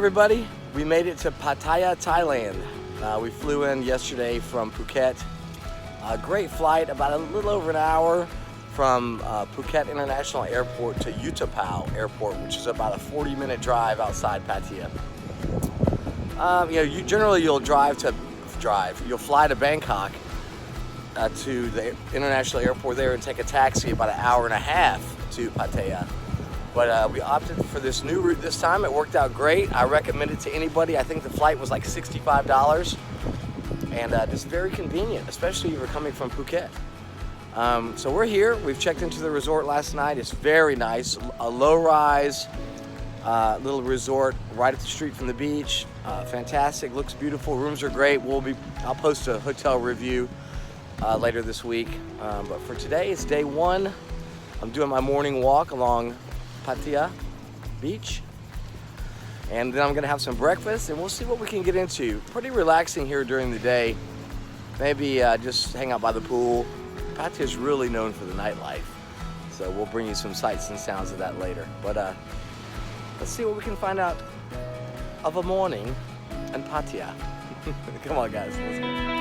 everybody. We made it to Pattaya, Thailand. We flew in yesterday from Phuket. A great flight, about a little over an hour from Phuket International Airport to Utapao Airport, which is about a 40-minute drive outside Pattaya. You'll fly to Bangkok to the international airport there and take a taxi about an hour and a half to Pattaya. But we opted for this new route this time. It worked out great. I recommend it to anybody. I think the flight was like $65 and just very convenient, especially if you're coming from Phuket. So we're here. We've checked into the resort last night. It's very nice. A low-rise little resort right up the street from the beach. Fantastic. Looks beautiful. Rooms are great. I'll post a hotel review later this week. But for today, it's day one. I'm doing my morning walk along Pattaya Beach, and then I'm gonna have some breakfast and we'll see what we can get into. Pretty relaxing here during the day. Maybe just hang out by the pool. Pattaya is really known for the nightlife, so we'll bring you some sights and sounds of that later. But let's see what we can find out of a morning in Pattaya. Come on guys, let's go.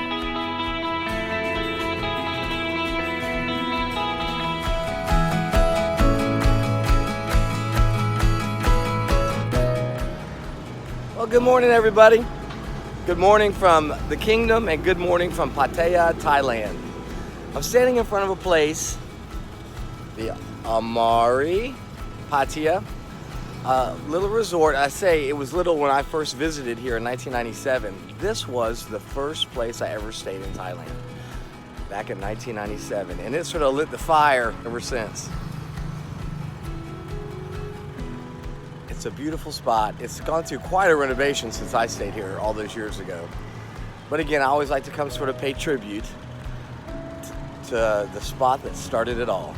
Well, good morning, everybody. Good morning from the kingdom and good morning from Pattaya, Thailand. I'm standing in front of a place, the Amari Pattaya little resort. I say it was little when I first visited here in 1997. This was the first place I ever stayed in Thailand back in 1997, and it sort of lit the fire ever since. It's a beautiful spot. It's gone through quite a renovation since I stayed here all those years ago. But again, I always like to come sort of pay tribute to the spot that started it all.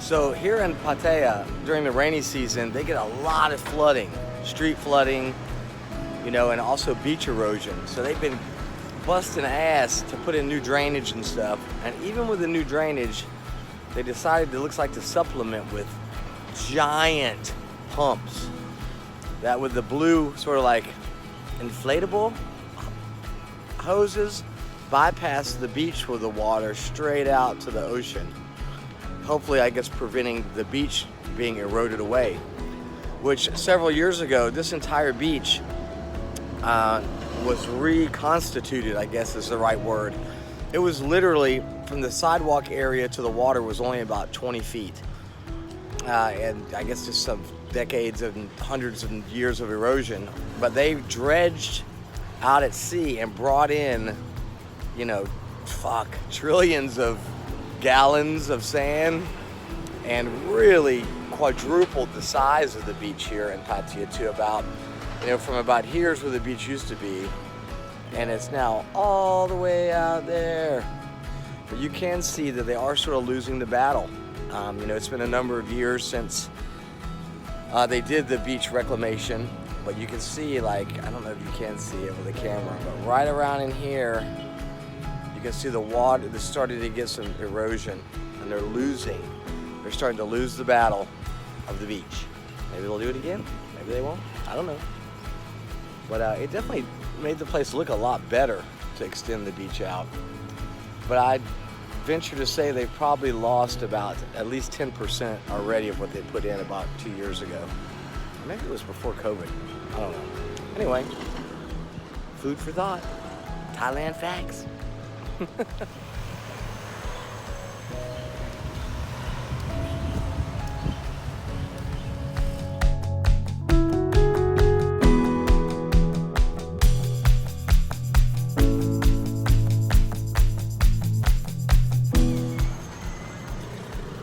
So here in Pattaya, during the rainy season, they get a lot of flooding, street flooding, and also beach erosion. So they've been busting ass to put in new drainage and stuff. And even with the new drainage, they decided, it looks like, to supplement with giant pumps that with the blue sort of like inflatable hoses bypass the beach with the water straight out to the ocean. Hopefully, I guess, preventing the beach being eroded away, which several years ago, this entire beach was reconstituted, I guess is the right word. It was literally, from the sidewalk area to the water was only about 20 feet. And I guess just some decades and hundreds of years of erosion. But they dredged out at sea and brought in, trillions of gallons of sand and really quadrupled the size of the beach here in Pattaya to about, from about here's where the beach used to be, and it's now all the way out there. But you can see that they are sort of losing the battle. It's been a number of years since they did the beach reclamation, but you can see, I don't know if you can see it with the camera, but right around in here, you can see the water, they're starting to get some erosion, and they're starting to lose the battle of the beach. Maybe they'll do it again, maybe they won't, I don't know. But it definitely made the place look a lot better to extend the beach out. but I'd venture to say they've probably lost about at least 10% already of what they put in about 2 years ago. Maybe it was before COVID. I don't know. Anyway, food for thought. Thailand facts.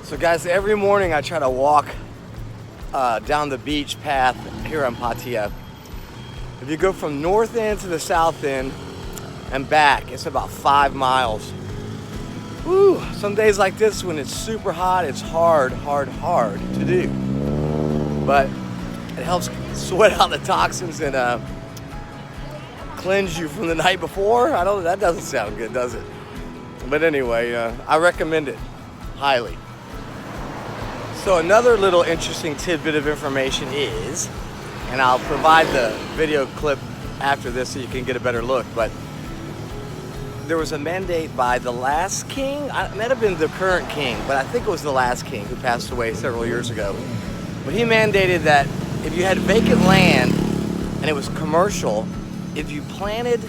So guys, every morning I try to walk down the beach path here in Pattaya. If you go from north end to the south end and back, it's about 5 miles. Woo! Some days like this when it's super hot, it's hard to do. But it helps sweat out the toxins and cleanse you from the night before. That doesn't sound good, does it? But anyway, I recommend it highly. So another little interesting tidbit of information is, and I'll provide the video clip after this so you can get a better look, but there was a mandate by the last king. It might have been the current king, but I think it was the last king who passed away several years ago. But he mandated that if you had vacant land and it was commercial, if you planted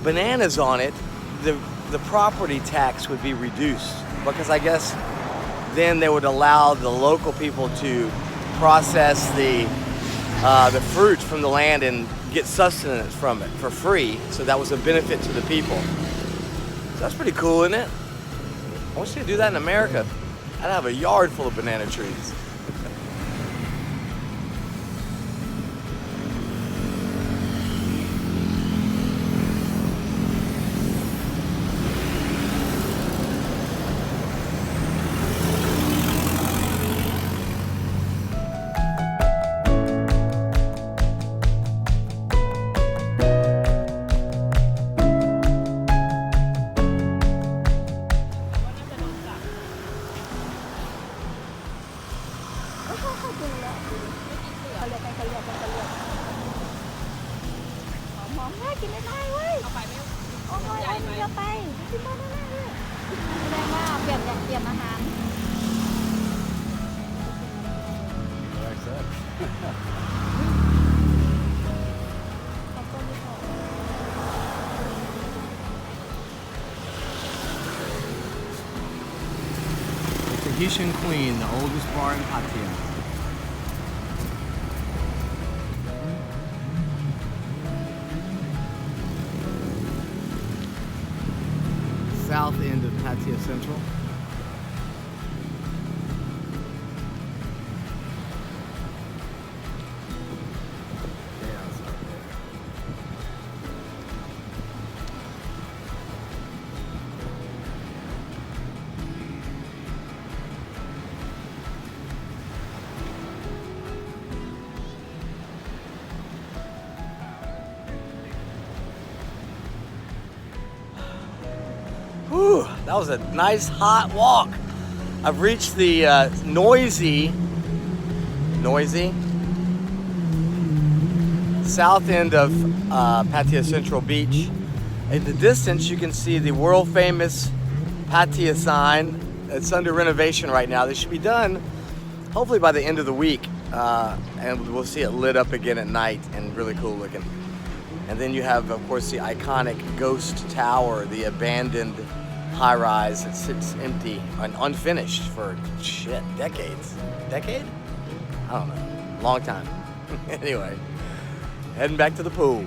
bananas on it, the property tax would be reduced, because I guess then they would allow the local people to process the fruits from the land and get sustenance from it for free. So that was a benefit to the people. So that's pretty cool, isn't it? I wish they'd do that in America. I'd have a yard full of banana trees. Tahitian Queen, the oldest bar in Pattaya. South end of Pattaya Central. Whew, that was a nice hot walk. I've reached the noisy south end of Pattaya Central Beach. In the distance you can see the world famous Pattaya sign. It's under renovation right now. They should be done hopefully by the end of the week, and we'll see it lit up again at night and really cool looking. And then you have, of course, the iconic ghost tower, the abandoned high-rise that sits empty and unfinished for, shit, decades. Decade? I don't know. Long time. Anyway, heading back to the pool.